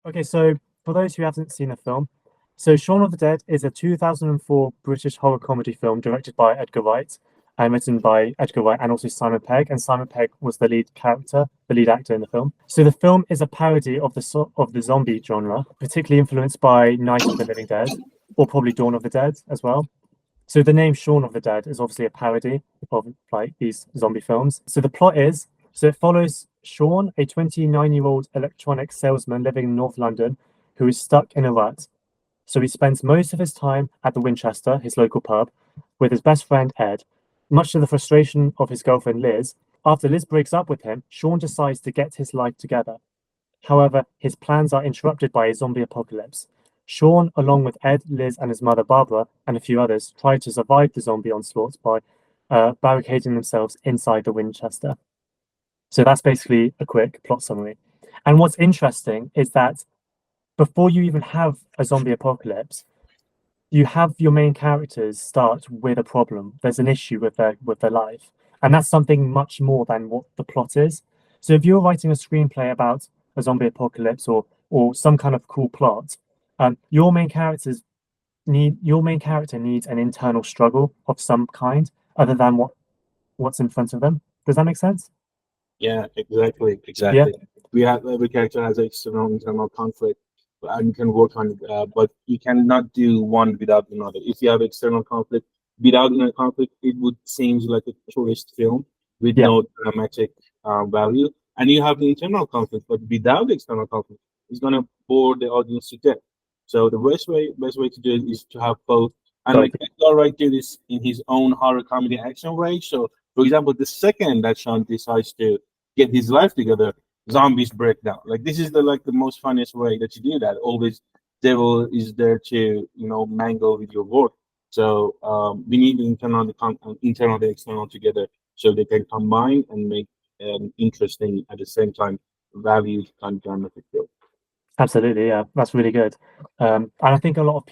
Okay, so for those who haven't seen the film, so Shaun of the Dead is a 2004 British horror comedy film directed by Edgar Wright and written by Edgar Wright and also Simon Pegg. And Simon Pegg was the lead character, the lead actor in the film. So the film is a parody of the zombie genre, particularly influenced by Night of the Living Dead, or probably Dawn of the Dead as well. So the name Shaun of the Dead is obviously a parody of like these zombie films. So the plot is so it follows Shaun, a 29-year-old electronics salesman living in North London, who is stuck in a rut. So he spends most of his time at the Winchester, his local pub, with his best friend Ed. Much to the frustration of his girlfriend Liz, after Liz breaks up with him, Shaun decides to get his life together. However, his plans are interrupted by a zombie apocalypse. Shaun, along with Ed, Liz, and his mother Barbara, and a few others, try to survive the zombie onslaught by barricading themselves inside the Winchester. So that's basically a quick plot summary. And what's interesting is that before you even have a zombie apocalypse, you have your main characters start with a problem. There's an issue with their life, and that's something much more than what the plot is. So if you're writing a screenplay about a zombie apocalypse or some kind of cool plot, your main character needs an internal struggle of some kind other than what's in front of them. Does that make sense? Yeah, exactly, Yeah. exactly. We have every character has external internal conflict, and you can work on it. But you cannot do one without another. If you have external conflict without inner conflict, it would seem like a tourist film with Yeah. no dramatic value. And you have the internal conflict, but without external conflict, it's gonna bore the audience to death. So the best way to do it is to have both. And Both. like Edgar Wright did this in his own horror comedy action way. So for example, the second that Sean decides to get his life together, zombies break down. Like this is the most funniest way that you do that. Always devil is there to mangle with your work. So we need internal and external together so they can combine and make an interesting at the same time valued kind of dramatic film. Absolutely, yeah, that's really good. And I think a lot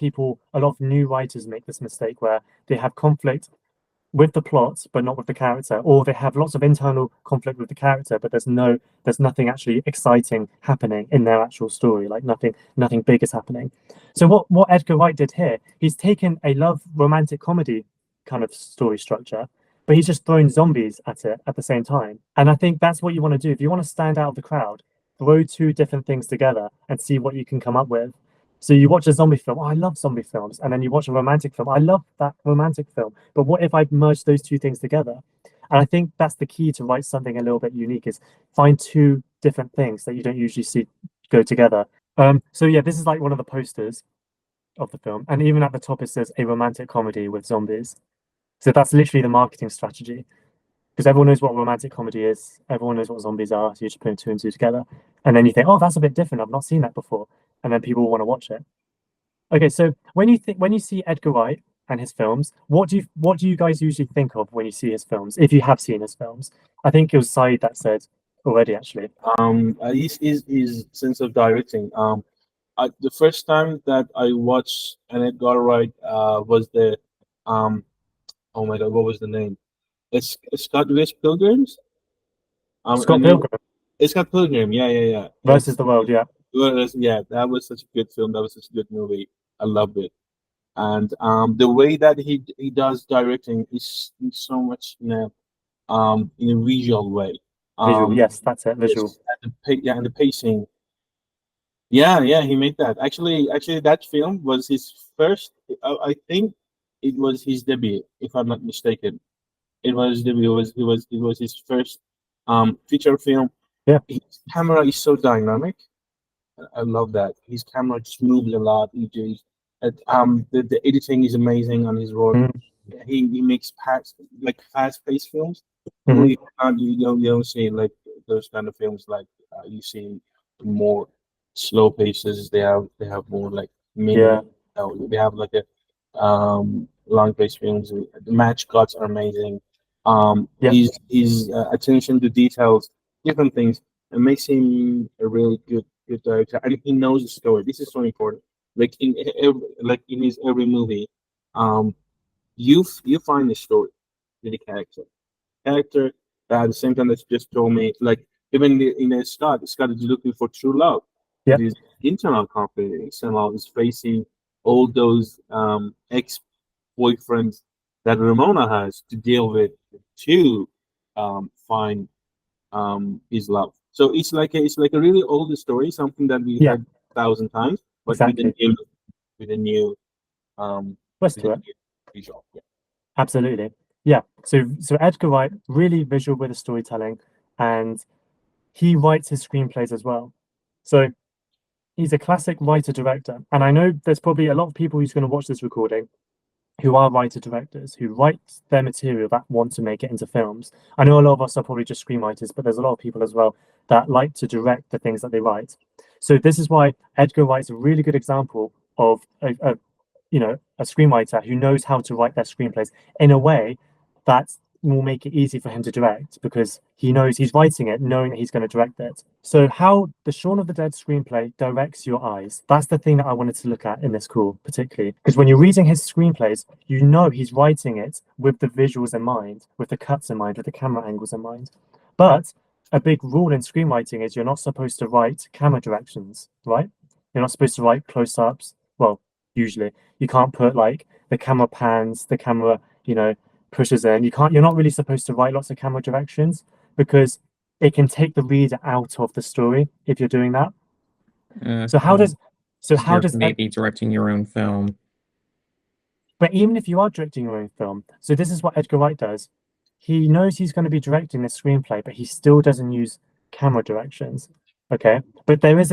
of new writers make this mistake where they have conflict with the plot, but not with the character, or they have lots of internal conflict with the character, but there's nothing actually exciting happening in their actual story. Like nothing big is happening. So what Edgar Wright did here, he's taken a love romantic comedy kind of story structure, but he's just thrown zombies at it at the same time. And I think that's what you want to do if you want to stand out of the crowd. Throw two different things together and see what you can come up with. So you watch a zombie film. Oh, I love zombie films. And then you watch a romantic film. I love that romantic film. But what if I merge those two things together? And I think that's the key to write something a little bit unique is find two different things that you don't usually see go together. So yeah, this is like one of the posters of the film. And even at the top it says a romantic comedy with zombies. So that's literally the marketing strategy. Because everyone knows what romantic comedy is, everyone knows what zombies are, so you're just putting two and two together. And then you think, oh, that's a bit different. I've not seen that before. And then people want to watch it. Okay, so when you see Edgar Wright and his films, what do you guys usually think of when you see his films? If you have seen his films, I think it was Saeed that said already actually. His sense of directing. The first time that I watched an Edgar Wright was the um oh my god, what was the name? It's Scott West Pilgrims. I Scott know Pilgrim it's Scott Pilgrim. Yeah, yeah, yeah. versus the World, yeah. Yeah, that was such a good film. That was such a good movie. I loved it. And the way that he does directing is so much in a visual way. Visual, Um, yes, that's it, yes, visual. yeah, and the pacing. Yeah, yeah, he made that. Actually, that film was his first. I think it was his debut, if I'm not mistaken. It was debut. It was his first feature film. Yeah. His camera is so dynamic. I love that. His camera just moves a lot. The editing is amazing on his work. Mm-hmm. He makes fast paced films. Mm-hmm. You don't see like those kind of films like you see more slow paces. They have more like Yeah. mini. They have like a long pace films. The match cuts are amazing. Yeah. His attention to details, different things, it makes him a really good director, and he knows the story. This is so important. Like in his every movie, um, you find a story with the character that at the same time that you just told me, like even in the Scott is looking for true love Yeah. with his internal conflict. Somehow is facing all those ex-boyfriends that Ramona has to deal with to find his love. So it's like a really old story, something that we Yeah, heard 1,000 times, but exactly. with a new um Twist with a to it. new visual. Yeah. Absolutely. Yeah. So Edgar Wright, really visual with the storytelling, and he writes his screenplays as well. So he's a classic writer director. And I know there's probably a lot of people who's going to watch this recording who are writer directors who write their material that want to make it into films. I know a lot of us are probably just screenwriters, but there's a lot of people as well that like to direct the things that they write. So this is why Edgar Wright's a really good example of a screenwriter who knows how to write their screenplays in a way that will make it easy for him to direct because he knows he's writing it knowing that he's going to direct it. So how the Shaun of the Dead screenplay directs your eyes, that's the thing that I wanted to look at in this call particularly, because when you're reading his screenplays, you know he's writing it with the visuals in mind, with the cuts in mind, with the camera angles in mind. But a big rule in screenwriting is you're not supposed to write camera directions, right? You're not supposed to write close-ups. Well, usually you can't put like the camera pans, the camera, pushes in. You're not really supposed to write lots of camera directions because it can take the reader out of the story if you're doing that. So how Yeah, does so 'cause how you're does maybe directing your own film. but even if you are directing your own film, so this is what Edgar Wright does. He knows he's going to be directing the screenplay, but he still doesn't use camera directions. Okay, but there is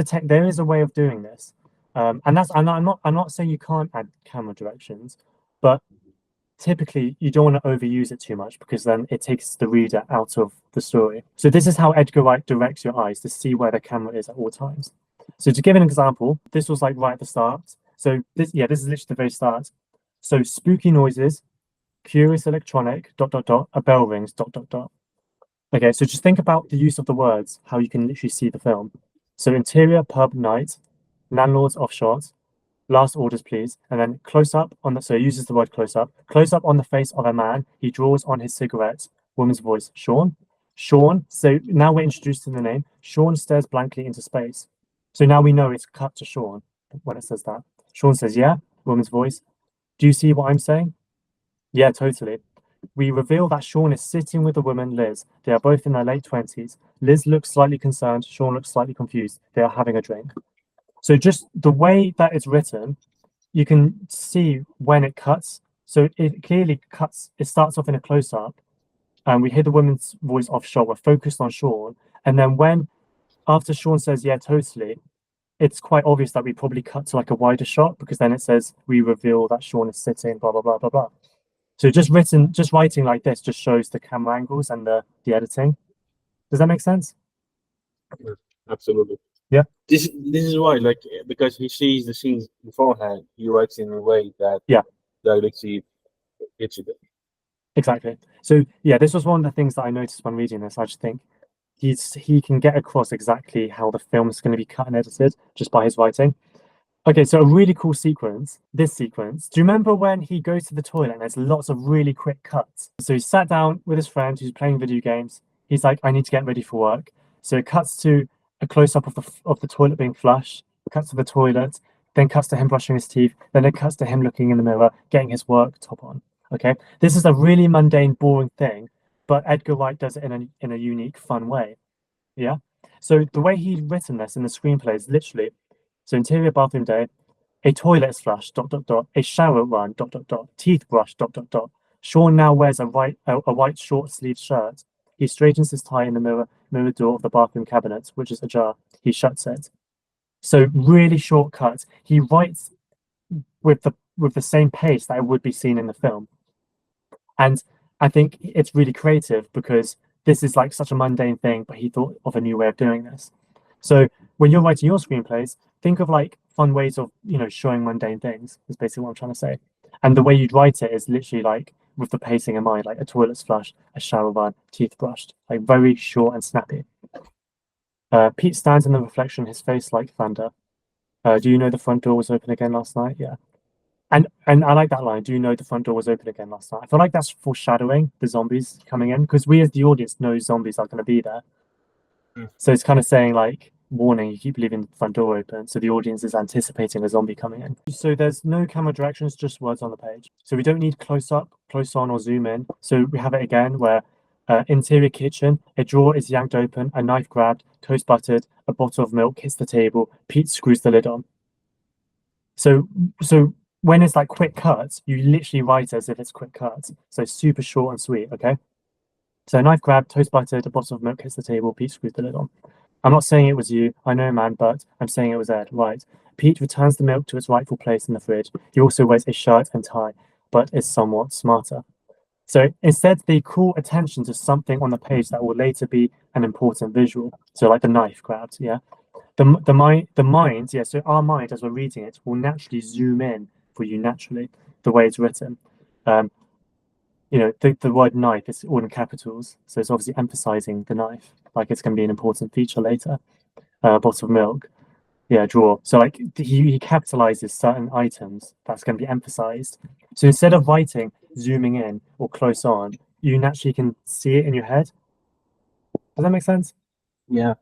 a way of doing this, and I'm not saying you can't add camera directions, but typically you don't want to overuse it too much because then it takes the reader out of the story. So this is how Edgar Wright directs your eyes to see where the camera is at all times. So to give an example, this was like right at the start. So this is literally the very start. So spooky noises, curious electronic, dot dot dot, a bell rings, dot dot dot. Okay, so just think about the use of the words, how you can literally see the film. So interior pub night, landlords off shot, last orders please, and then close up on the so it uses the word close up on the face of a man. He draws on his cigarette. Woman's voice, Shaun. Shaun. So now we're introduced to the name. Shaun stares blankly into space. So now we know it's cut to Shaun when it says that. Shaun says, yeah. Woman's voice. Do you see what I'm saying? Yeah, totally. We reveal that Shaun is sitting with the woman, Liz. They are both in their late 20s. Liz looks slightly concerned. Shaun looks slightly confused. They are having a drink. So just the way that it's written, you can see when it cuts. So it clearly cuts. It starts off in a close up, and we hear the woman's voice off shot. We're focused on Shaun, and then when after Shaun says, "Yeah, totally," it's quite obvious that we probably cut to like a wider shot because then it says we reveal that Shaun is sitting, blah blah blah blah blah. So just writing like this just shows the camera angles and the editing. Does that make sense? Yeah, absolutely. Yeah. This is why, like, because he sees the scenes beforehand, he writes in a way that Yeah. directly gets you there. Exactly. So yeah, this was one of the things that I noticed when reading this. I just think he can get across exactly how the film is going to be cut and edited just by his writing. Okay, so a really cool sequence, this sequence. Do you remember when he goes to the toilet and there's lots of really quick cuts? So he sat down with his friend who's playing video games. He's like, I need to get ready for work. So it cuts to a close-up of the toilet being flushed, cuts to the toilet, then cuts to him brushing his teeth, then it cuts to him looking in the mirror, getting his work top on. Okay. This is a really mundane, boring thing, but Edgar Wright does it in a unique, fun way. Yeah. So the way he's written this in the screenplay is literally so interior bathroom day, a toilet is flushed, dot dot dot, a shower run, dot dot dot, teeth brushed, dot dot dot. Shaun now wears a white short sleeved shirt. He straightens his tie in the mirror door of the bathroom cabinet, which is ajar. He shuts it. So really short cuts. He writes with the same pace that it would be seen in the film. And I think it's really creative because this is like such a mundane thing, but he thought of a new way of doing this. So when you're writing your screenplays, think of like fun ways of, showing mundane things, is basically what I'm trying to say. And the way you'd write it is literally like with the pacing in mind, like a toilet's flushed, a shower run, teeth brushed, like very short and snappy. Pete stands in the reflection, his face like thunder. Do you know the front door was open again last night? Yeah. And I like that line. Do you know the front door was open again last night? I feel like that's foreshadowing the zombies coming in because we as the audience know zombies are going to be there. Mm. So it's kind of saying like, warning, you keep leaving the front door open, so the audience is anticipating a zombie coming in. So there's no camera directions, just words on the page. So we don't need close up, close on, or zoom in. So we have it again where interior kitchen, a drawer is yanked open, a knife grabbed, toast buttered, a bottle of milk hits the table, Pete screws the lid on. So when it's like quick cuts, you literally write as if it's quick cuts. So super short and sweet, okay? So knife grabbed, toast buttered, a bottle of milk hits the table, Pete screws the lid on. I'm not saying it was you, I know, man, but I'm saying it was Ed, right? Pete returns the milk to its rightful place in the fridge. He also wears a shirt and tie, but is somewhat smarter. So instead, they call attention to something on the page that will later be an important visual. So like the knife grabbed, yeah. The mind, yeah. So our mind, as we're reading it, will naturally zoom in for you naturally, the way it's written. The word knife is all in capitals, so it's obviously emphasizing the knife, like it's going to be an important feature later. Bottle of milk, yeah, drawer. So like he capitalizes certain items that's going to be emphasized. So instead of writing zooming in or close on, you naturally can see it in your head. Does that make sense? Yeah.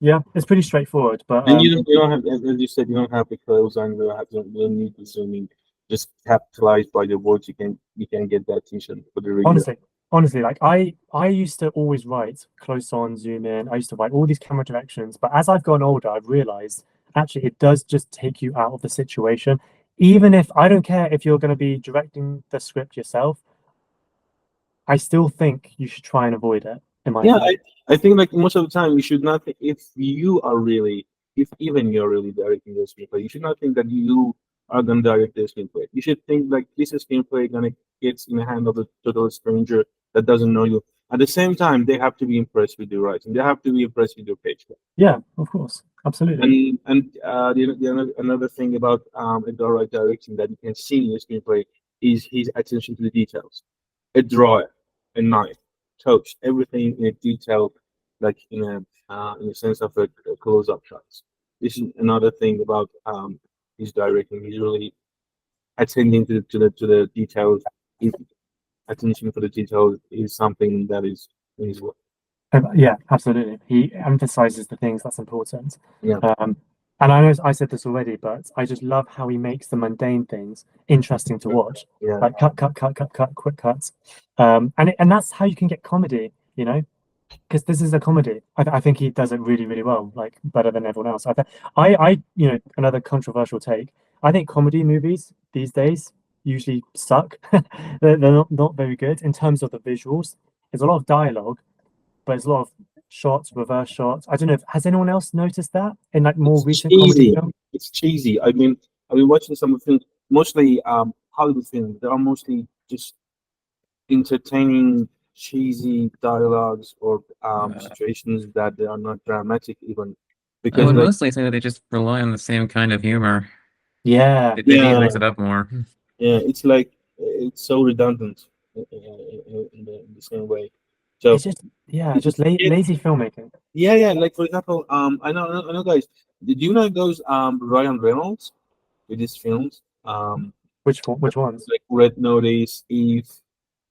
Yeah, it's pretty straightforward, but And you don't have, as you said, you don't have to close on, you don't need to zoom in. Just capitalize by the words, you can get that attention for the reader. honestly, like I used to always write close on, zoom in. I used to write all these camera directions, but as I've gotten older, I've realized actually it does just take you out of the situation. Even if I don't care if you're going to be directing the script yourself, I still think you should try and avoid it, in my Yeah, opinion. I think like most of the time you should not think, if even you're really directing the screenplay, you should not think that you are gonna direct the screenplay. You should think like this is screenplay gonna get in the hand of a total stranger that doesn't know you. At the same time, they have to be impressed with your writing. They have to be impressed with your page. Yeah, of course, absolutely. Another thing about Edgar Wright directing that you can see in the screenplay is his attention to the details. A drawer, a knife, toast, everything in a detail, like in a sense of a close-up shots. This is another thing about his directing. He's really attending to the details. His attention for the details is something that is in his work. Yeah, absolutely. He emphasizes the things that's important. Yeah, And I know I said this already, but I just love how he makes the mundane things interesting to watch. yeah. Like cut, cut, cut, cut, cut, quick cuts. And that's how you can get comedy, because this is a comedy. I think he does it really, really well, like better than everyone else. Another controversial take. I think comedy movies these days usually suck. They're not very good in terms of the visuals. There's a lot of dialogue, but there's a lot of shots, reverse shots. I don't know. Has anyone else noticed that in like more It's recent comedy cheesy. films? It's cheesy. I've been watching some of the films, mostly Hollywood films. They are mostly just entertaining, cheesy dialogues or situations that they are not dramatic even. I Because would like mostly say that they just rely on the same kind of humor. Yeah, They need to yeah, mix it up more. yeah, it's like it's so redundant in the same way. So it's just yeah, lazy filmmaking. yeah. Like for example, I know, guys. Did you know those Ryan Reynolds with his films? Which ones? Like Red Notice, Eve.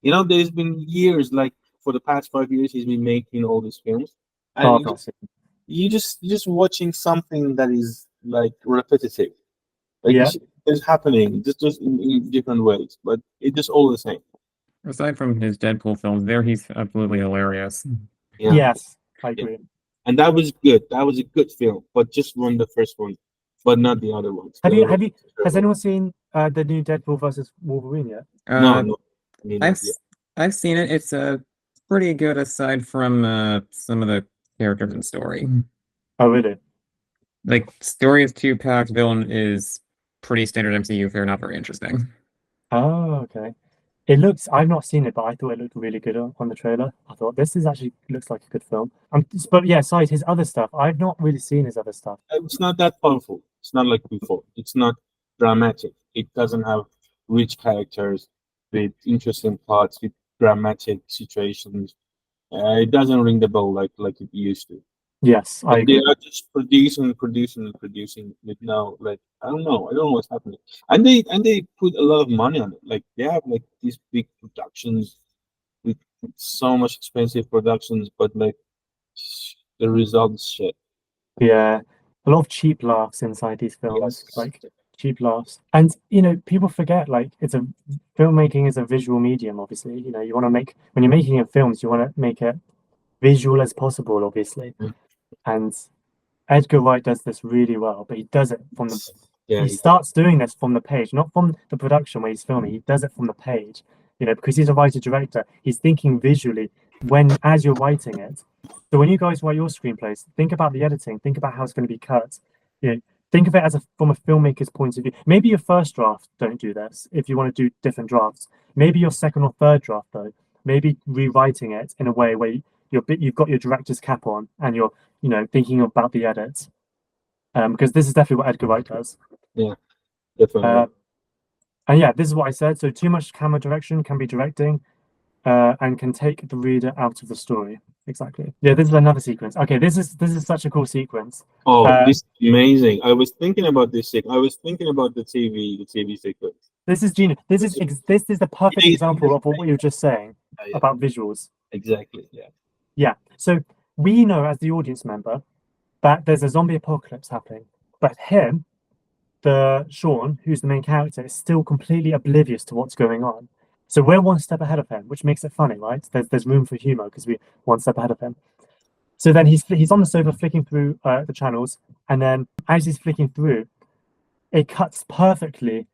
There's been years, like for the past 5 years, he's been making all these films, and Oh, I you can't just see. you just watching something that is like repetitive, like Yeah. it's happening just in different ways, but it's just all the same. Aside from his Deadpool films, there he's absolutely hilarious. Yeah, Yes, I yeah. agree. And that was good. That was a good film, but just won the first one, but not the other ones. Have The you other have ones you were has terrible. anyone seen the new Deadpool versus Wolverine yet? No, Uh, no, I mean I've not yet. s- I've seen it. It's pretty good aside from some of the characters and story. Oh, really? Like story is too packed. Villain is pretty standard MCU fare, not very interesting. Oh, okay. It looks. I've not seen it, but I thought it looked really good on the trailer. I thought this is actually looks like a good film. But yeah, aside his other stuff, I've not really seen his other stuff. It's not that powerful. It's not like before. It's not dramatic. It doesn't have rich characters with interesting plots, with dramatic situations. It doesn't ring the bell like it used to. Yes, I Like they agree. are just producing with now. Like I don't know what's happening. And they put a lot of money on it. Like they have like these big productions with so much expensive productions, but like the results shit. Yeah, a lot of cheap laughs inside these films, Yes. like cheap laughs. And people forget like it's a filmmaking is a visual medium, obviously. You want to make when you're making a films, you want to make it visual as possible, obviously. Mm. And Edgar Wright does this really well, but he does it from the Yeah. he starts doing this from the page, not from the production where he's filming. He does it from the page, because he's a writer director. He's thinking visually as you're writing it. So when you guys write your screenplays, think about the editing, think about how it's going to be cut. You know, think of it from a filmmaker's point of view. Maybe your first draft don't do this if you want to do different drafts. Maybe your second or third draft though. Maybe rewriting it in a way where you've got your director's cap on and you're thinking about the edits. Because this is definitely what Edgar Wright does. Yeah, definitely. And yeah, this is what I said. So too much camera direction can be directing, and can take the reader out of the story. Exactly. Yeah, this is another sequence. Okay, this is such a cool sequence. Oh, this is amazing. I was thinking about this thing. I was thinking about the TV sequence. This is genius. This is the perfect Yeah, example of what you were just saying yeah, about visuals. exactly. Yeah. Yeah. So we know as the audience member that there's a zombie apocalypse happening, but Shaun, who's the main character, is still completely oblivious to what's going on. So we're one step ahead of him, which makes it funny, right? There's room for humor because we're one step ahead of him. So then he's on the sofa flicking through the channels, and then as he's flicking through, it cuts perfectly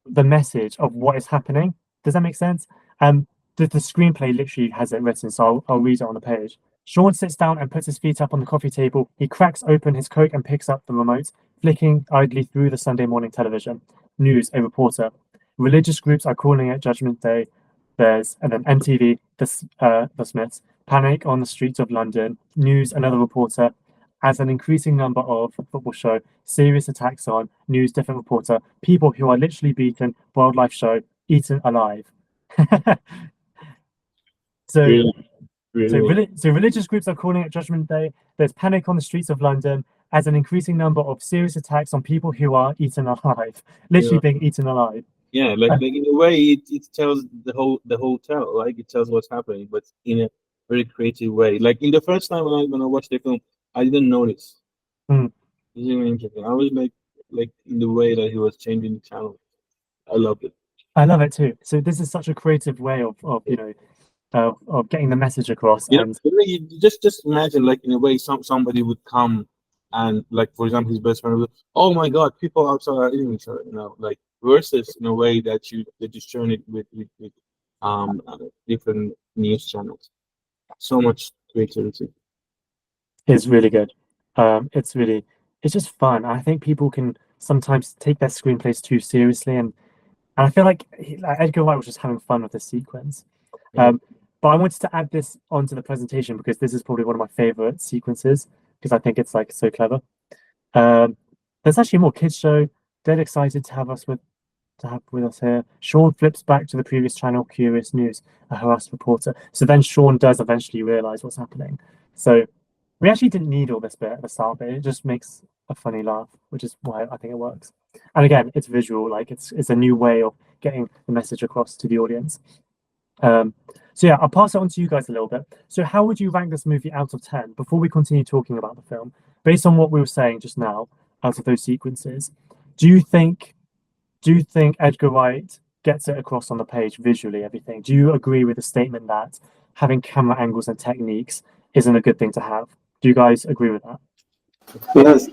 the message of what is happening. Does that make sense? The screenplay literally has it written, so I'll read it on the page. Shaun sits down and puts his feet up on the coffee table. He cracks open his Coke and picks up the remote, flicking idly through the Sunday morning television. News, a reporter. Religious groups are calling it Judgment Day. And then MTV, the Smiths. Panic on the streets of London. News, another reporter. As an increasing number of football show, serious attacks on, news, different reporter, people who are literally beaten, wildlife show, eaten alive. So, Really, really. so religious groups are calling it Judgment Day. There's panic on the streets of London as an increasing number of serious attacks on people who are eaten alive, literally Yeah. being eaten alive. Yeah, like in a way, it tells the whole tale. Like it tells what's happening, but in a very creative way. Like in the first time when I watched the film, I didn't notice. Hmm. It's really interesting. I was like in the way that he was changing the channel. I loved it. I love it too. So this is such a creative way of getting the message across. And You just imagine, like in a way, somebody would come and, like, for example, his best friend would, oh my God, people outside are eating each other, like, versus in a way that you turn it with different news channels. So much creativity. it's really good. It's just fun. I think people can sometimes take their screenplays too seriously, and I feel like Edgar Wright was just having fun with this sequence. Yeah. But I wanted to add this onto the presentation because this is probably one of my favorite sequences because I think it's like so clever. There's actually more kids show. Dead excited to have with us here. Shaun flips back to the previous channel. Curious news. A harassed reporter. So then Shaun does eventually realize what's happening. So we actually didn't need all this bit at the start, but it just makes a funny laugh, which is why I think it works. And again, it's visual. Like it's a new way of getting the message across to the audience. So yeah, I'll pass it on to you guys a little bit. So how would you rank this movie out of 10 before we continue talking about the film? Based on what we were saying just now, out of those sequences, do you think Edgar Wright gets it across on the page visually, everything? Do you agree with the statement that having camera angles and techniques isn't a good thing to have? Do you guys agree with that? Yes.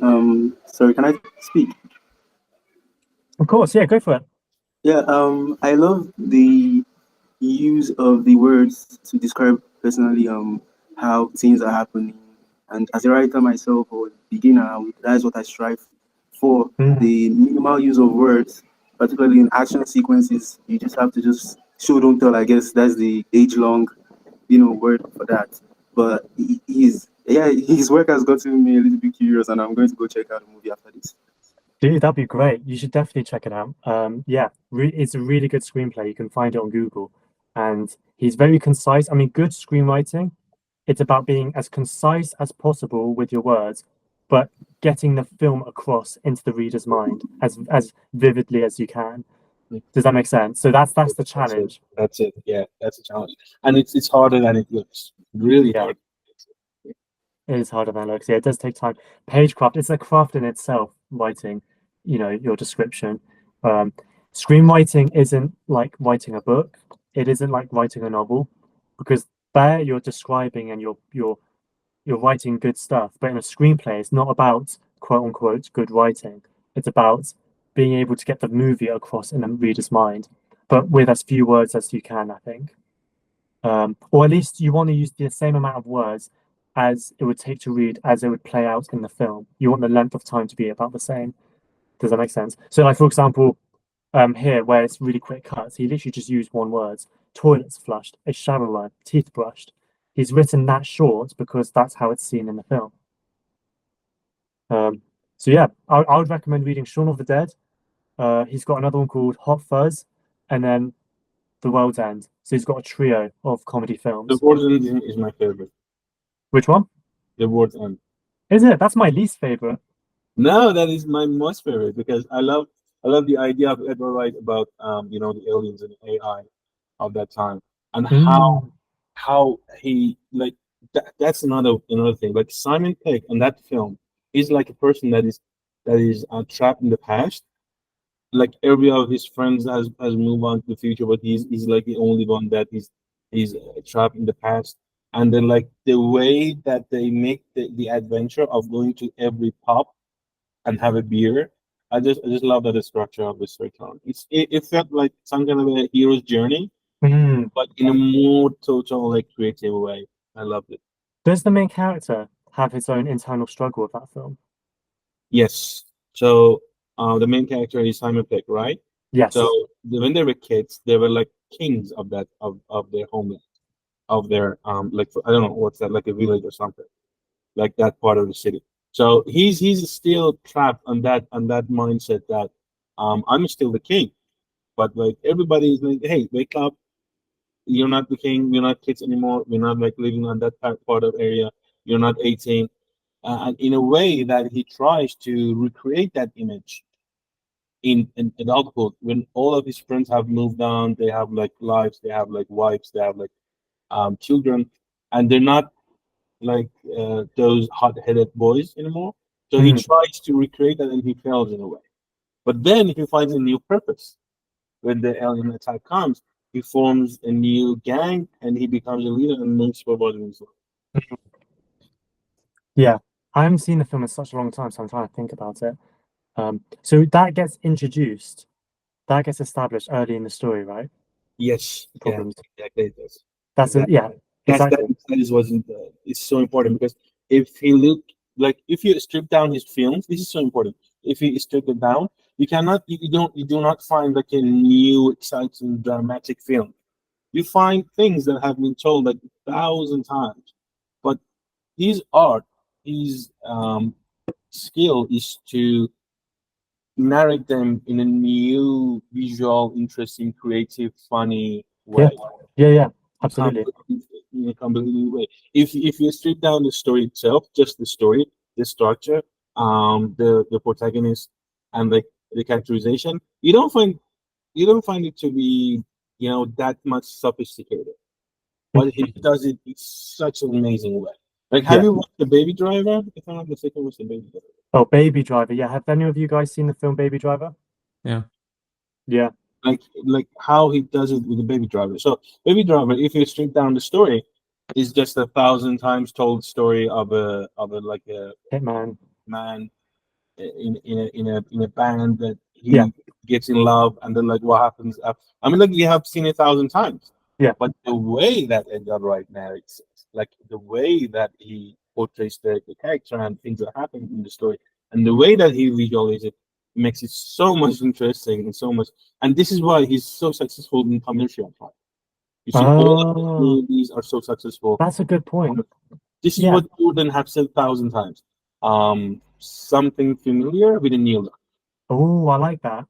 Sorry, can I speak? Of course, yeah, go for it. Yeah. I love the use of the words to describe personally how things are happening. And as a writer myself or beginner, that's what I strive for. The minimal use of words, particularly in action sequences, you just have to just show don't tell. I guess that's the age-long, word for that. But his work has gotten me a little bit curious, and I'm going to go check out the movie after this. Dude, that'd be great. You should definitely check it out. Yeah, it's a really good screenplay. You can find it on Google, and he's very concise. I mean, good screenwriting. It's about being as concise as possible with your words, but getting the film across into the reader's mind as vividly as you can. Does that make sense? So that's the challenge. That's it. Yeah, that's a challenge, and it's harder than it looks. Really Yeah. hard. It is harder than it looks. Yeah, it does take time. Pagecraft, it's a craft in itself, writing, your description. Um, Screenwriting isn't like writing a book. It isn't like writing a novel, because there you're describing and you're writing good stuff. But in a screenplay, it's not about quote unquote good writing. It's about being able to get the movie across in the reader's mind, but with as few words as you can, I think. Or at least you want to use the same amount of words as it would take to read as it would play out in the film. You want the length of time to be about the same. Does that make sense? So, like for example, here where it's really quick cuts, he literally just used one word: toilets flushed, a shower run, teeth brushed. He's written that short because that's how it's seen in the film. So yeah, I would recommend reading Shaun of the Dead. He's got another one called Hot Fuzz, and then The World's End. So he's got a trio of comedy The films. World's End is my favorite. Which one? The World's End. Is it? That's my least favorite. No, that is my most favorite because I love the idea of Edward Wright about the aliens and AI of that time, and Mm. how he like that's another thing. Like Simon Pegg in that film is like a person that is trapped in the past. Like every of his friends has moved on to the future, but he's like the only one that he's trapped in the past. And then like the way that they make the adventure of going to every pub and have a beer. I just love that the structure of the storytelling. It felt like some kind of a hero's journey, Mm. but in a more total like creative way. I loved it. Does the main character have his own internal struggle with that film? Yes. So the main character is Simon Pegg, right? Yes. So when they were kids, they were like kings of their homeland, of their like I don't know what's that, like a village or something, like that part of the city. So he's still trapped on that mindset that I'm still the king, but like everybody is like, hey, wake up, you're not the king, we're not kids anymore, we're not like living on that part of area, you're not 18, and in a way that he tries to recreate that image in adulthood when all of his friends have moved on, they have like lives, they have like wives, they have like children, and they're not like those hot-headed boys anymore. So he Mm. tries to recreate that, and he fails in a way. But then he finds a new purpose. When the alien attack comes, he forms a new gang, and he becomes a leader and moves forward in his life. Yeah. I haven't seen the film in such a long time, so I'm trying to think about it. So that gets introduced, that gets established early in the story, right? Yes, yeah, Problems. exactly. It does. That's it. Exactly. Yeah, exactly. That is wasn't it's so important because if he look like if you strip down his films, this is so important. If you strip it down, you do not find like a new exciting dramatic film. You find things that have been told like 1,000 times. But his art, his skill is to narrate them in a new, visual, interesting, creative, funny Yeah. way. Yeah. Absolutely. Completely, in a completely new way. If you strip down the story itself, just the story, the structure, the protagonist, and the characterization, you don't find it to be that much sophisticated. But he does it in such an amazing way. Like, have Yeah. you watched The Baby Driver? If I'm not mistaken, was The Baby Driver. Oh, Baby Driver. Yeah. Have any of you guys seen the film Baby Driver? Yeah. Yeah. Like how he does it with the Baby Driver. So Baby Driver, if you strip down the story, is just 1,000 times told story of a like a Hitman. man in a band that Yeah. he gets in love, and then like what happens. I mean, like we have seen 1,000 times. Yeah. But the way that Edgar Wright narrates it, like the way that he portrays the character and things that happen in the story, and the way that he visualizes it, makes it so much interesting and so much. And this is why he's so successful in commercial part. You see, all of his Oh, movies are so successful. that's a good point. This is Yeah. what Jordan have said 1,000 times. Something familiar with a new look. Oh, I like that.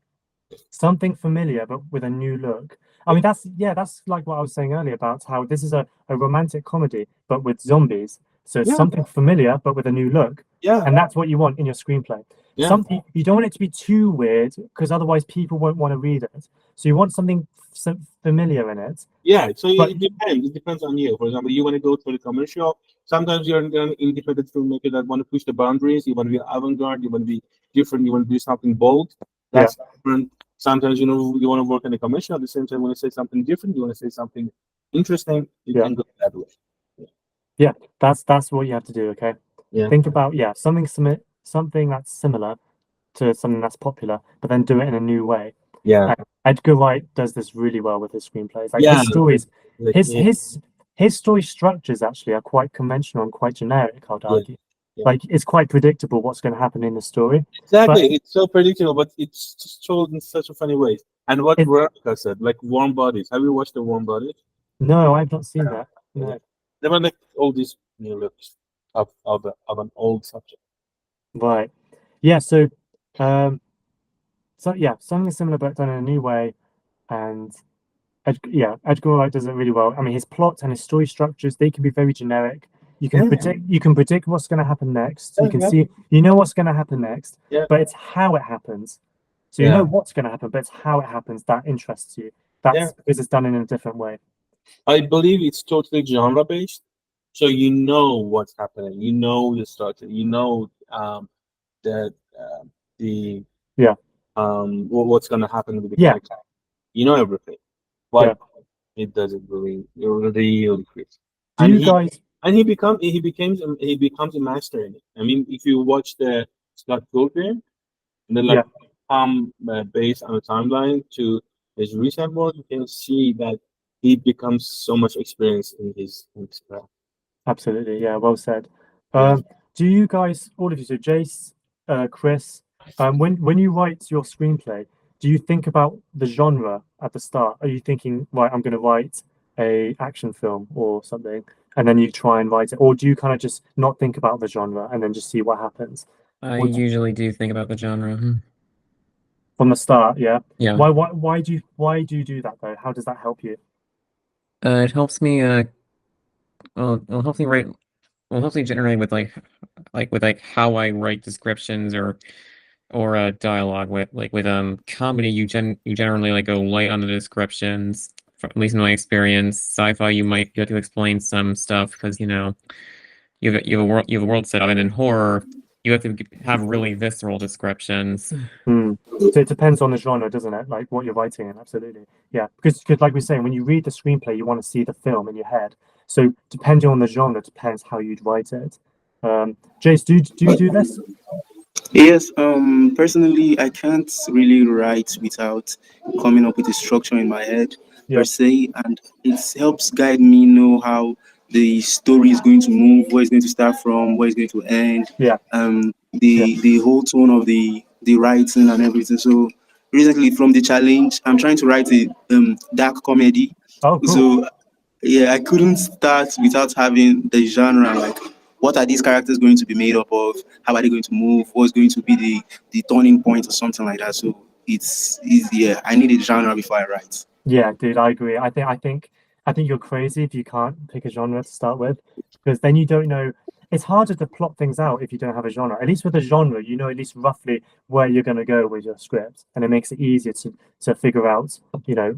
Something familiar, but with a new look. I mean, that's like what I was saying earlier about how this is a romantic comedy, but with zombies. So it's Yeah, something familiar, but with a new look. yeah. And that's what you want in your screenplay. Yeah. Something you don't want it to be too weird because otherwise people won't want to read it. So you want something familiar in it. Yeah, so But- it depends. It depends on you. For example, you want to go for the commercial. Sometimes you're an independent filmmaker that want to push the boundaries. You want to be avant-garde. You want to be different. You want to do something bold. That's different. Sometimes you want to work in a commercial. At the same time, you want to say something different. You want to say something interesting. You can go that way. Yeah, that's what you have to do. Okay. Yeah. Think about something that's similar to something that's popular, but then do it in a new way. Yeah. Edgar Wright does this really well with his screenplays. Like Yeah. his stories, Like, his story structures actually are quite conventional and quite generic, I'd argue. Yeah. Like it's quite predictable what's going to happen in the story. Exactly. It's so predictable, but it's just told in such a funny way. And what Veronica said, like Warm Bodies. Have you watched the Warm Bodies? No, I've not seen that. No. They were like all these new looks of an old subject. Right. Yeah. So something similar but done in a new way, and Edgar Wright does it really well. I mean, his plot and his story structures, they can be very generic. You can predict what's going to happen next. You can see, what's going to happen next, but it's how it happens. So you know what's going to happen, but it's how it happens that interests you. That's because it's done in a different way. I believe it's totally genre based. So you know what's happening. You know the structure. You know that what's going to happen with the character. You know everything. But it doesn't really crisp. And he becomes a master in it. I mean, if you watch the Scott Pilgrim, and then based on a timeline to his recent work, you can see that he becomes so much experience in his craft. Absolutely, yeah, well said. Yeah. Do you guys, all of you, so Jace, Chris, when you write your screenplay, do you think about the genre at the start? Are you thinking, right, I'm going to write a action film or something, and then you try and write it, or do you kind of just not think about the genre and then just see what happens? I usually do think about the genre. From the start, yeah. Yeah. Why do you do that though? How does that help you? It helps me. It'll help me write. Well, helps me generate with with how I write descriptions or dialogue with comedy. You generally like go light on the descriptions. At least in my experience, sci-fi you have to explain some stuff because you have a world set up, and in horror you have to have really visceral descriptions. So it depends on the genre, doesn't it? Like what you're writing in, absolutely. Yeah, because like we're saying, when you read the screenplay, you want to see the film in your head. So depending on the genre, depends how you'd write it. Jace, do you do this? Yes, personally, I can't really write without coming up with a structure in my head per se, and it helps guide me know how the story is going to move, where it's going to start from, where it's going to end. The whole tone of the writing and everything. So recently, from the challenge, I'm trying to write a dark comedy. Oh, cool. So yeah, I couldn't start without having the genre, like what are these characters going to be made up of? How are they going to move? What's going to be the turning point or something like that? So it's yeah, I need a genre before I write. Yeah, dude, I agree. I think you're crazy if you can't pick a genre to start with, because then you don't know. It's harder to plot things out if you don't have a genre. At least with a genre, you know at least roughly where you're going to go with your script, and it makes it easier to figure out,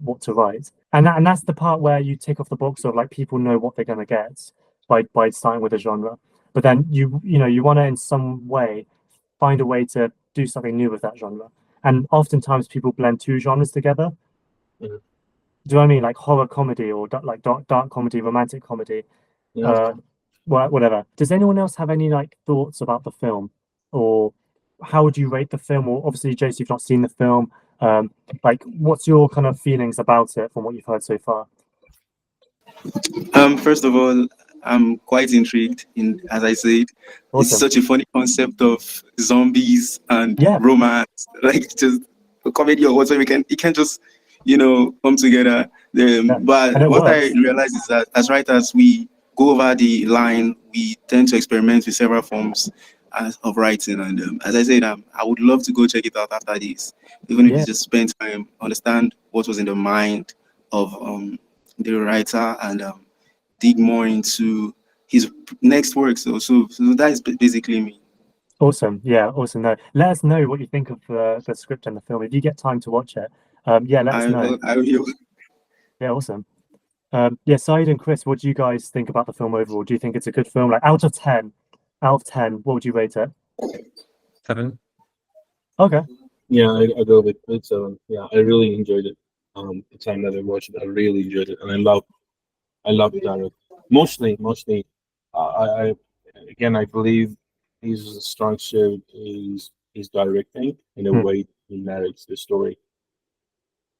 what to write. And that's the part where you tick off the box of like people know what they're going to get by starting with a genre. But then you want to in some way find a way to do something new with that genre. And oftentimes people blend two genres together. Do you know what I mean? Like horror comedy or dark comedy, romantic comedy, whatever. Does anyone else have any like thoughts about the film, or how would you rate the film? Or obviously, Jace, you've not seen the film. Like, what's your kind of feelings about it from what you've heard so far? First of all, I'm quite intrigued. As I said, it's such a funny concept of zombies and romance, like just a comedy or whatever. It can just come together. But what I realize is that as writers, we go over the line. We tend to experiment with several forms of writing, and as I said, I would love to go check it out after this, even if it's just spend time, understand what was in the mind of the writer, and dig more into his next work. So that is basically me. Awesome. Yeah, awesome. No, let us know what you think of the script and the film. If you get time to watch it, yeah, let us know. I will. Yeah, awesome. Yeah, Saeed and Chris, what do you guys think about the film overall? Do you think it's a good film? Like out of 10, what would you rate it? 7. Okay. Yeah, I go with it. So yeah, I really enjoyed it. The time that I watched it, I really enjoyed it, and I love Daryl. Mostly, I again, I believe his strong suit is directing in a Hmm. way he narrates the story.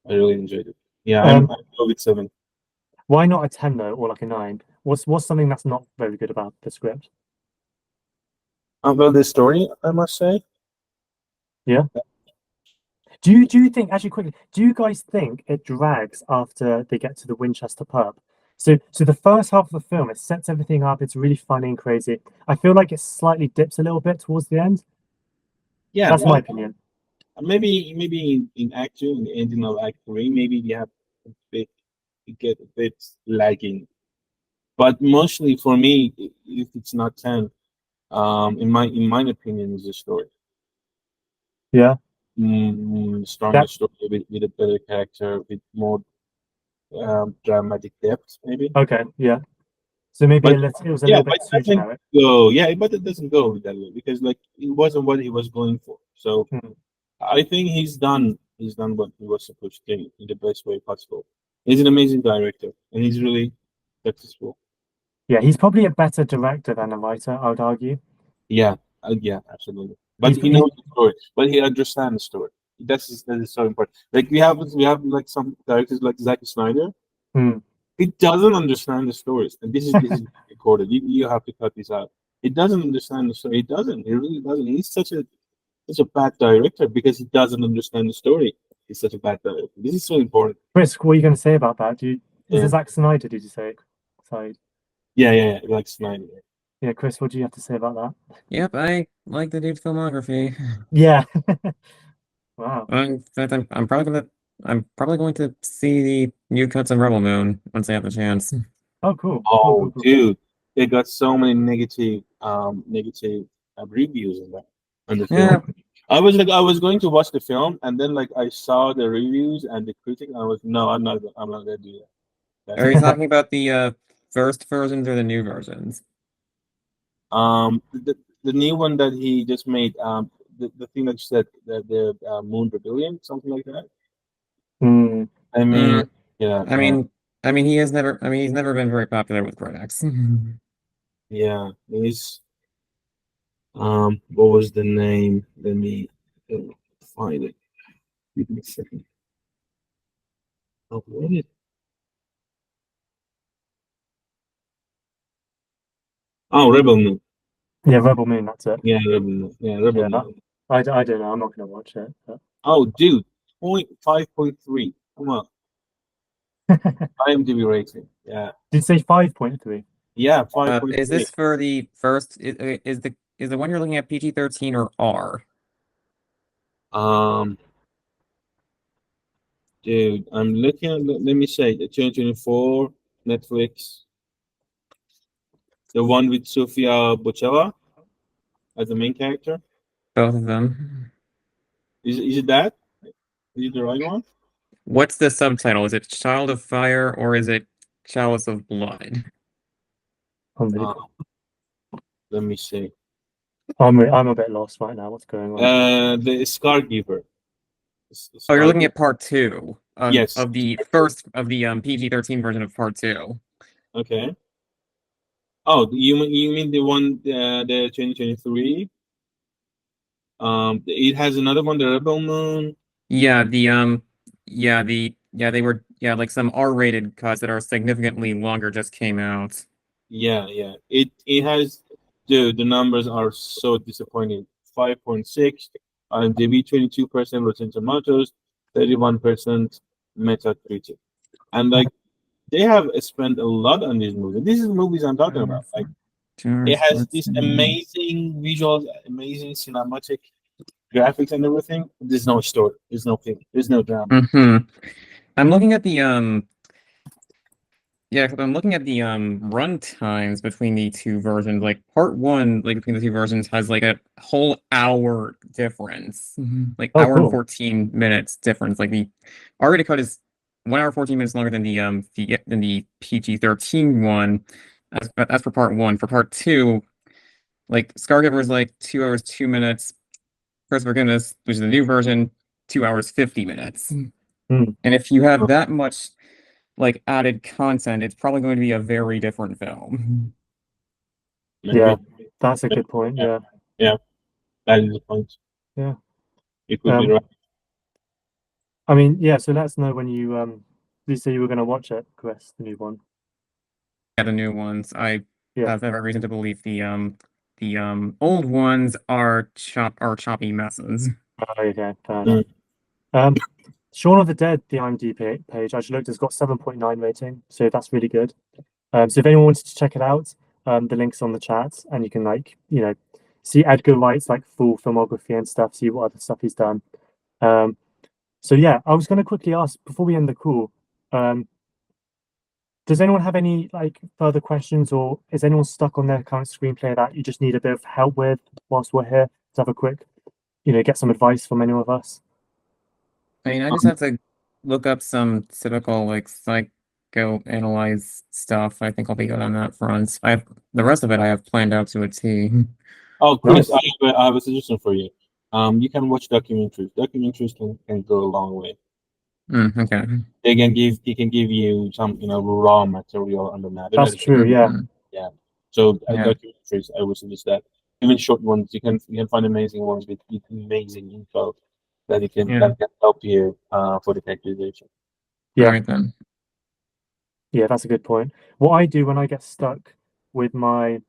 I really enjoyed it. Yeah, Um, I go with 7. why not a 10 though, or like a 9? What's something that's not very good about the script? About the story, I must say. Yeah. Do you think actually quickly, do you guys think it drags after they get to the Winchester pub? So the first half of the film, it sets everything up, it's really funny and crazy. I feel like it slightly dips a little bit towards the end. Yeah, That's my opinion. maybe in Act 2, in the ending of Act 3, maybe we have a bit, we get a bit lagging. But mostly for me, if it's not 10, in my opinion, is the story. Yeah. Stronger That story with a better character, with more dramatic depth, maybe. okay, yeah. So maybe But it was a yeah, little but bit it too doesn't generic. go. Yeah, but it doesn't go that way because like it wasn't what he was going for. So Hmm. I think he's done what he was supposed to do in the best way possible. He's an amazing director, and he's really successful. Yeah, he's probably a better director than a writer, I would argue. Yeah, yeah, absolutely. But He's he knows the story. But he understands the story. That is so important. Like we have like some directors like Zack Snyder. hmm. He doesn't understand the stories, and this is recorded. You have to cut this out. He doesn't understand the story. He doesn't. He really doesn't. He's such a bad director because he doesn't understand the story. He's such a bad director. This is so important. Chris, what are you going to say about that? Is Yeah, it Zack Snyder, did you say? Sorry. yeah. Like Snyder. Yeah, Chris, what do you have to say about that? Yep, I like the dude's filmography. Yeah. Wow. In fact, I'm probably going to see the new cuts of Rebel Moon once I have the chance. Oh, cool. Cool, cool, Oh, cool. dude, they got so many negative reviews on the Yeah, film. I was going to watch the film, and then like I saw the reviews and the critic, and I was no, I'm not gonna do that. are you talking about the first versions or the new versions? The new one that he just made, the thing that you said, the Moon Rebellion, something like that. Hmm. I mean, Mm, yeah, I mean, he's never been very popular with critics. yeah. He's what was the name? Let me find it. Give me a second. Oh, what is? Oh, Rebel Moon. Yeah, Rebel Moon, that's it. Yeah, Rebel Moon. Yeah, Rebel Yeah. Moon. I don't know. I'm not going to watch it. But... Oh, dude, 5.3. Come on, IMDb rating. Yeah, Did you say 5.3? yeah, five point Is three. this for the first? Is the one you're looking at PG-13 or R? Um, dude, I'm looking at. Let me say the 2024 Netflix, the one with Sofia Boutella as the main character. Both of them. Is it that? Is it the right one? What's the subtitle? Is it Child of Fire or is it Chalice of Blood? I'm really, Uh, let me see. I'm a bit lost right now. What's going on? The Scar Giver. Oh, you're Scar looking Giver. at part two Yes. of the first of the PG-13 version of part two. Okay. Oh, you mean the one the 2023? It has another one, the Rebel Moon. Yeah, they were like some R-rated cuts that are significantly longer just came out. Yeah. It has the numbers are so disappointing. 5.6 on DB, 22% Rotten Tomatoes, 31% Metacritic, and like they have spent a lot on these movies. This is movies I'm talking about. Like it has this amazing visuals, amazing cinematic graphics and everything. There's no story. There's no film. There's no drama. I'm looking at Yeah, 'cause I'm looking at the run times between the two versions. Like part one, like between the two versions, has like a whole hour difference, like Oh, hour and cool. 14 minutes difference. Like the R-rated cut is 1 hour 14 minutes longer than the PG-13 one. That's for part one. For part two, like Scargiver is like 2 hours 2 minutes. Curse of Forgiveness, which is the new version, 2 hours 50 minutes. Hmm. And if you have that much like added content, it's probably going to be a very different film. Maybe. Yeah, that's a good point. Yeah. Yeah. Yeah, that is the point. Yeah. It could be Um, right. I mean, yeah, so let us know when you say you were gonna watch it, Chris, the new one. Yeah, the new ones. I Yeah. have every reason to believe the old ones are choppy messes. Oh, okay, fair Mm. enough. Um, Shaun of the Dead, the IMDb page, I just looked, has got 7.9 rating, so that's really good. So if anyone wanted to check it out, the link's on the chat, and you can see Edgar Wright's like full filmography and stuff, see what other stuff he's done. So yeah, I was going to quickly ask before we end the call, um, does anyone have any like further questions, or is anyone stuck on their current screenplay that you just need a bit of help with whilst we're here to have a quick, get some advice from any of us? I mean, I just have to look up some typical like psychoanalyze stuff. I think I'll be good on that front. I have the rest of it I have planned out to a T. Oh, Chris, Nice. I have a suggestion for you. You can watch documentaries. Documentaries can go a long way. Okay. They can give you some raw material on the matter. That's true. Yeah. Yeah. So Yeah. documentaries, I would suggest that. Even short ones, you can find amazing ones with amazing info Yeah. that can help you for the characterization. Yeah. All right then. Yeah, that's a good point. What I do when I get stuck with my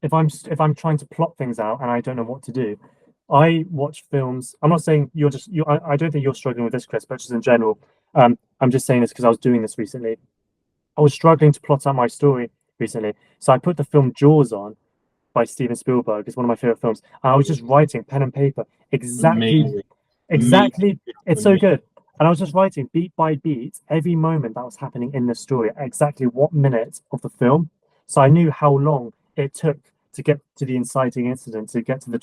if I'm trying to plot things out and I don't know what to do, I watch films. I'm not saying you're just you. I don't think you're struggling with this, Chris, but just in general. I'm just saying this because I was doing this recently. I was struggling to plot out my story recently, so I put the film Jaws on by Steven Spielberg. It's one of my favorite films. And I was just writing pen and paper exactly Amazing. Exactly. It's so Amazing. good. And I was just writing beat by beat every moment that was happening in the story, exactly what minute of the film. So I knew how long it took to get to the inciting incident, to get to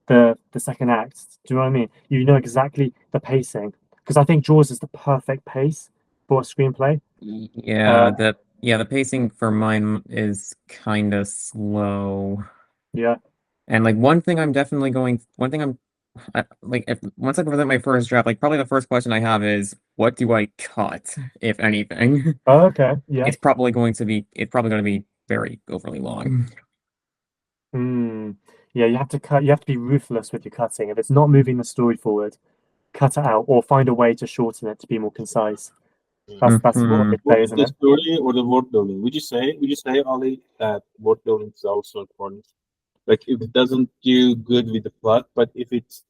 the second act. Do you know what I mean? You know exactly the pacing. Because I think Jaws is the perfect pace for a screenplay. Yeah, Uh, the pacing for mine is kind of slow. yeah. And like one thing like if once I present my first draft, like probably the first question I have is what do I cut, if anything? Oh, okay. Yeah. It's probably going to be very overly long. Hmm. Yeah, you have to cut. You have to be ruthless with your cutting. If it's not moving the story forward, cut it out or find a way to shorten it to be more concise. That's what Hmm. they More say, of isn't the it? story or the world building? Would you say, Ollie, that world building is also important? Like if it doesn't do good with the plot, but if it's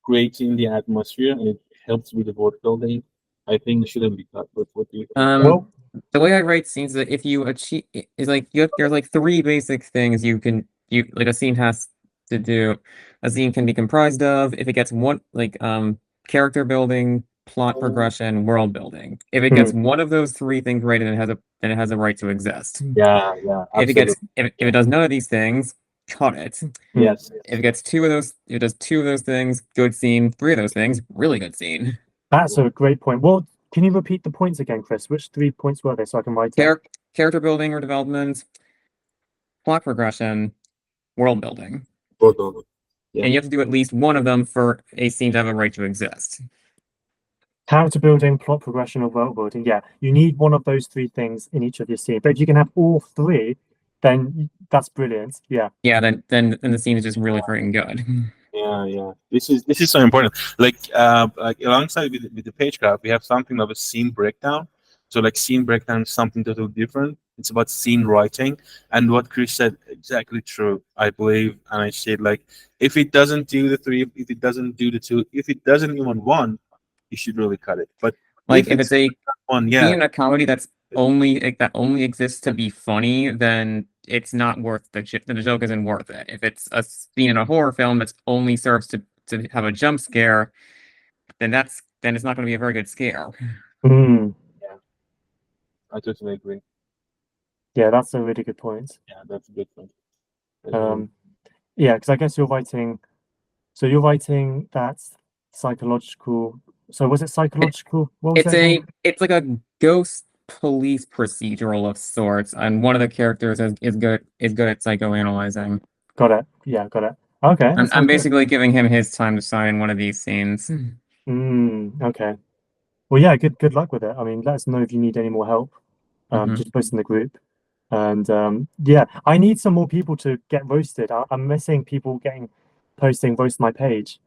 creating the atmosphere and it helps with the world building, I think it shouldn't be cut. But what do you think? Well, The way I write scenes is that if you achieve is like there's like three basic things you like a scene has to do. A scene can be comprised of if it gets one like character building, plot progression, world building. If it hmm, gets one of those three things right, then it has a right to exist. Yeah, absolutely. If it does none of these things, cut it. hmm. Yes. If it does two of those things, good scene. Three of those things, really good scene. That's a great point. Well, can you repeat the points again, Chris? Which 3 points were they so I can write it? Character building or development, plot progression, world building. World building. Yeah. And you have to do at least one of them for a scene to have a right to exist. Character building, plot progression, or world building. Yeah, you need one of those three things in each of your scenes. But if you can have all three, then that's brilliant. Yeah. Yeah, then the scene is just really freaking good. Yeah. This is so important. Like alongside with the page graph, we have something of a scene breakdown. So like scene breakdown is something totally different. It's about scene writing, and what Chris said exactly true. I believe, and I said like if it doesn't do the three, if it doesn't do the two, if it doesn't even one, you should really cut it. But Like if if it's it's a one, scene yeah, in a comedy that only exists to be funny, then it's not worth the joke isn't worth it. If it's a scene in a horror film that only serves to have a jump scare, then it's not going to be a very good scare. Hmm. I totally agree. Yeah, that's a really good point. Yeah, that's a good point. Yeah, because I guess you're writing. So you're writing that psychological. So was it psychological? What was that called? It's like a ghost police procedural of sorts, and one of the characters is good at psychoanalyzing. Got it. Yeah, got it. Okay, that I'm sounds good. basically giving him his time to shine in one of these scenes. Okay. Well, yeah, good luck with it. I mean, let us know if you need any more help. Mhm. Just post in the group. And yeah, I need some more people to get roasted. I'm missing people posting roast my page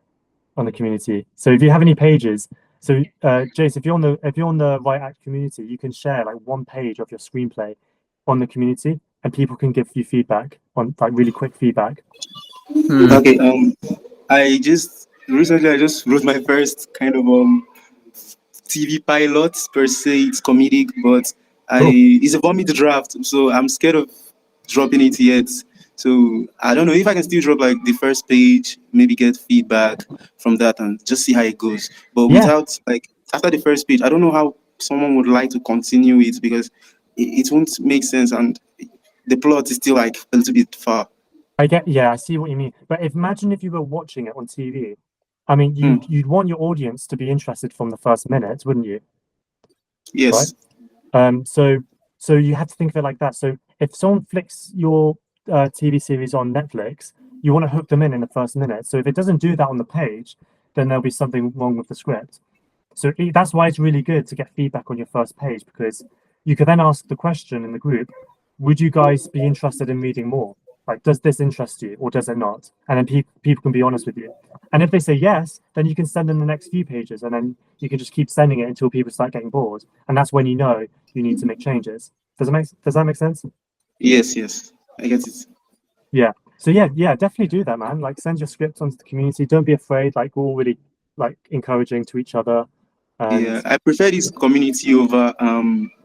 on the community. So if you have any pages, so Jace, if you're on the Right Act community, you can share like one page of your screenplay on the community, and people can give you feedback on like really quick feedback. Okay. I just recently I just wrote my first kind of TV pilot per se. It's comedic, but Cool. it's a vomit draft, so I'm scared of dropping it yet. So I don't know if I can still drop like the first page, maybe get feedback from that and just see how it goes. But Yeah, without like after the first page, I don't know how someone would like to continue it because it won't make sense and the plot is still like a little bit far. I see what you mean. But imagine if you were watching it on TV. I mean, Hmm. you'd want your audience to be interested from the first minute, wouldn't you? Right? Yes. So you have to think of it like that. So if someone flicks your TV series on Netflix, you want to hook them in the first minute. So if it doesn't do that on the page, then there'll be something wrong with the script. So that's why it's really good to get feedback on your first page, because you could then ask the question in the group, would you guys be interested in reading more? Like, does this interest you or does it not? And then people can be honest with you. And if they say yes, then you can send them the next few pages, and then you can just keep sending it until people start getting bored. And that's when you know you need to make changes. Does that make sense? Yes, yes. I get it. Yeah. So yeah, definitely do that, man. Like, send your scripts onto the community. Don't be afraid. Like, we're all really like encouraging to each other. And Yeah, I prefer this community over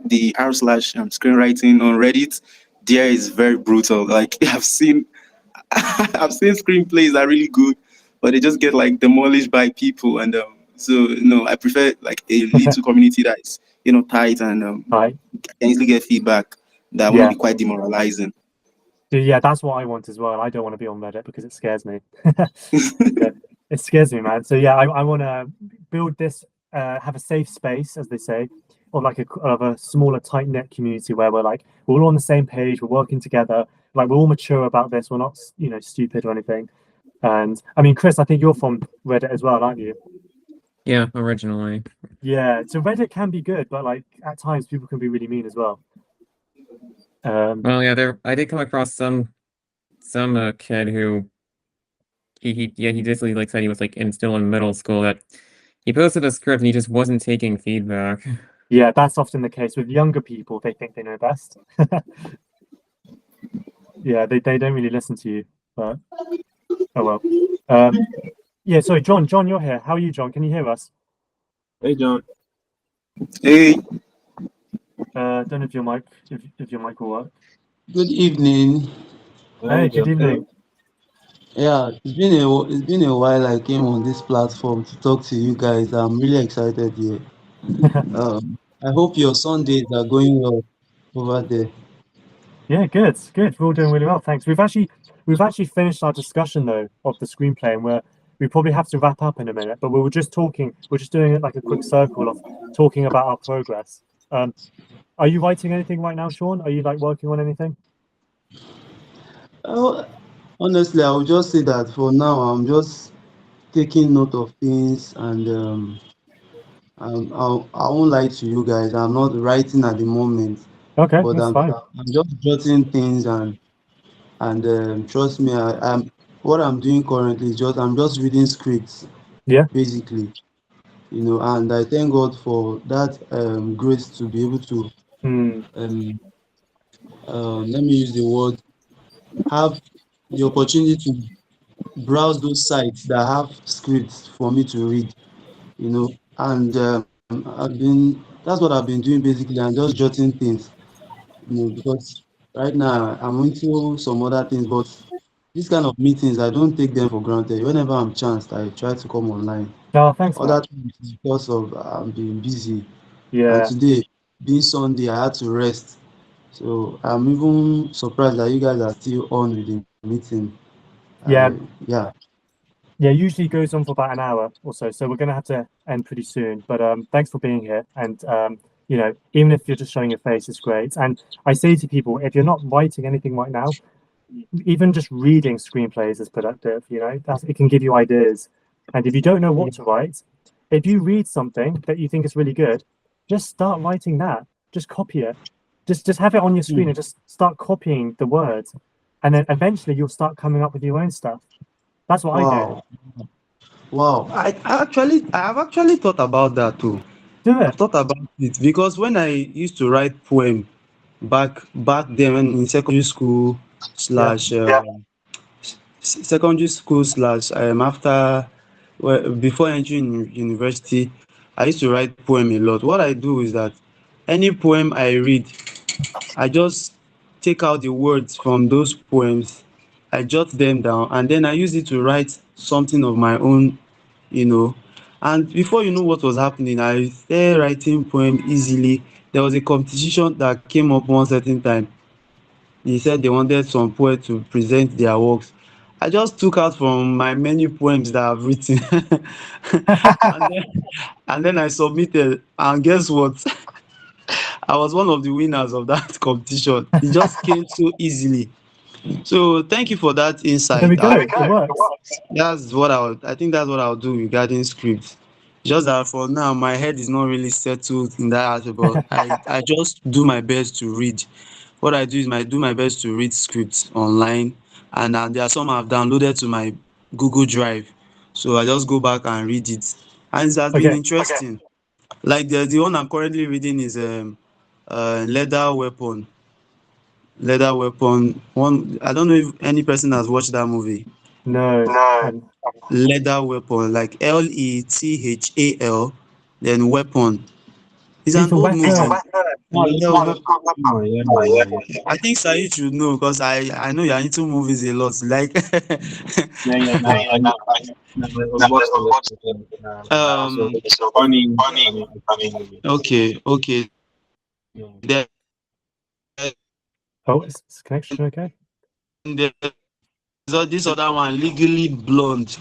the r/, screenwriting on Reddit. There is very brutal. Like I've seen I've seen screenplays that are really good, but they just get like demolished by people. And so no, I prefer like a little community that is tight and right. can easily get feedback that will not Yeah. be quite demoralizing. Yeah, that's what I want as well. I don't want to be on Reddit because it scares me. Yeah, it scares me, man. So yeah, I want to build this, have a safe space, as they say, or like of a smaller, tight knit community where we're all on the same page, we're working together, like we're all mature about this. We're not, stupid or anything. And I mean, Chris, I think you're from Reddit as well, aren't you? Yeah, originally. Yeah. So Reddit can be good, but like at times people can be really mean as well. Well, yeah, I did come across some kid who he basically like said he was like still in middle school, that he posted a script and he just wasn't taking feedback. Yeah, that's often the case with younger people. They think they know best. Yeah, they don't really listen to you, but oh well. Yeah, sorry, John, you're here. How are you, John? Can you hear us? Hey, John. Hey, Don't know if your mic will work. Good evening. Hey, good evening. Yeah, it's been a while I came on this platform to talk to you guys. I'm really excited here. I hope your Sundays are going well over there. Yeah, good. We're all doing really well, thanks. We've actually finished our discussion though of the screenplay, and we probably have to wrap up in a minute. But we were just talking. We're just doing it like a quick circle of talking about our progress. Are you writing anything right now, Shaun? Are you like working on anything? Oh, honestly, I would just say that for now, I'm just taking note of things, and I won't lie to you guys. I'm not writing at the moment, Okay, but that's fine. I'm just jotting things, and trust me, what I'm doing currently is I'm just reading scripts, Yeah. basically, and I thank God for that grace to be able to um, let me use the word, have the opportunity to browse those sites that have scripts for me to read, and that's what I've been doing basically. I'm just jotting things, because right now I'm into some other things, but these kind of meetings, I don't take them for granted. Whenever I'm chanced, I try to come online. Oh, thanks, man. Other times, because of being busy, and Yeah. today being Sunday, I had to rest. So I'm even surprised that you guys are still on with the meeting. Yeah. Yeah. Yeah, usually goes on for about an hour or so. So we're going to have to end pretty soon. But thanks for being here. And, you know, even if you're just showing your face, it's great. And I say to people, if you're not writing anything right now, even just reading screenplays is productive. You know, it can give you ideas. And if you don't know what to write, if you read something that you think is really good, just start writing that. Just copy it. Just have it on your screen and just start copying the words. And then eventually you'll start coming up with your own stuff. That's what I do. Wow. Wow. I have actually thought about that too. Do I've it. thought about it because when I used to write poem back then when in secondary school slash secondary school slash after well, before entering university, I used to write poem a lot. What I do is that any poem I read, I just take out the words from those poems, I jot them down, and then I use it to write something of my own, you know. And before you know what was happening, I started writing poem easily. There was a competition that came up one certain time. They said they wanted some poet to present their works. I just took out from my many poems that I've written and then I submitted. And guess what? I was one of the winners of that competition. It just came so easily. So thank you for that There we insight. go. It works. I think that's what I'll do regarding script. Just that for now, my head is not really settled in that aspect, but I just do my best to read. What I do is I do my best to read scripts online, and there are some I've downloaded to my Google Drive. So I just go back and read it, and it has been Okay. interesting. Like the one I'm currently reading is Leather Weapon. Leather Weapon. One, I don't know if any person has watched that movie. No. Leather Weapon, like Lethal, then Weapon. It's an Lethal old movie. Weapon. Oh, Yeah, yeah. I think Said should know because I know you're into movies a lot. Like Yeah, no, I watched a lot of them. So um funny movie. okay. Yeah. Then Oh, is connection okay? there's this other one, Legally Blonde.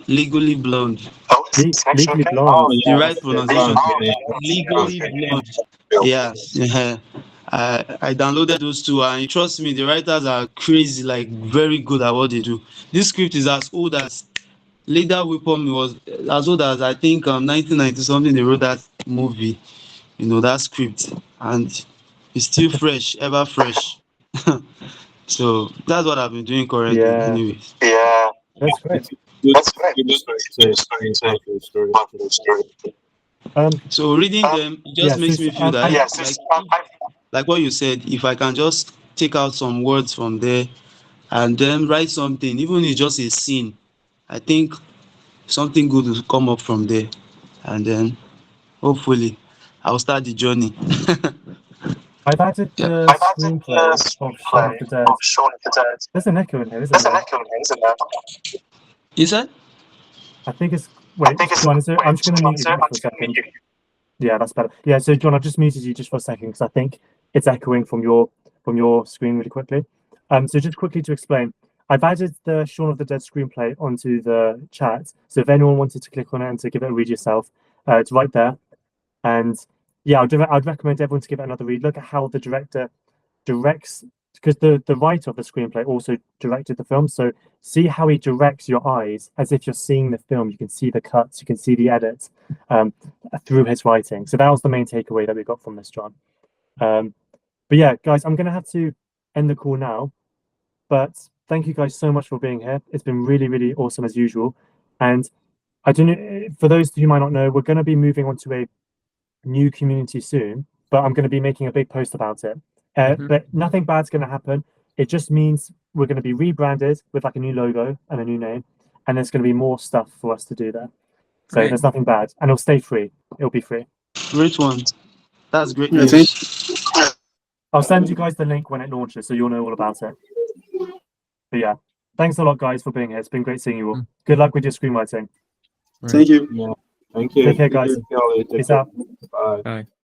Legally Oh Blonde. The yeah, right the pronunciation. blonde. Yeah, Legally Blonde. Yeah. Yeah. I downloaded those two, and trust me, the writers are crazy, like very good at what they do. This script is as old as Leader Weapon was as old as I think 1990 something. They wrote that movie, that script, and it's still fresh, ever fresh. So that's what I've been doing currently, Yeah, anyways. that's great. it's good. Good story. It's a powerful story. So reading them, it Yeah, just makes me feel that like what you said, if I can just take out some words from there and then write something, even if it's just a scene, I think something good will come up from there, and then hopefully I'll start the journey. I've added Yeah. the screenplay of Shaun of the Dead. There's an echo in here, isn't there? You said? I think it's wait, John, I'm just gonna mute you for a second. Yeah, that's better. Yeah, so John, I just muted you just for a second because I think it's echoing from your screen really quickly. So just quickly to explain, I've added the Shaun of the Dead screenplay onto the chat. So if anyone wanted to click on it and to give it a read yourself, it's right there. And yeah, I'd recommend everyone to give it another read. Look at how the director directs, because the writer of the screenplay also directed the film. So see how he directs your eyes as if you're seeing the film. You can see the cuts, you can see the edits through his writing. So that was the main takeaway that we got from this, John. But yeah, guys, I'm gonna have to end the call now. But thank you guys so much for being here. It's been really, really awesome as usual. And I don't know, for those who might not know, we're going to be moving on to a new community soon, but I'm going to be making a big post about it. But nothing bad's going to happen. It just means we're going to be rebranded with like a new logo and a new name, and there's going to be more stuff for us to do there. So there's nothing bad, and it'll stay free. It'll be free. Great one. That's great Yeah, news. I'll send you guys the link when it launches, so you'll know all about it. But yeah, thanks a lot, guys, for being here. It's been great seeing you all. Good luck with your screenwriting. Thank you. Yeah. Thank you. Take care, guys. Take care. Peace out. Bye. Bye.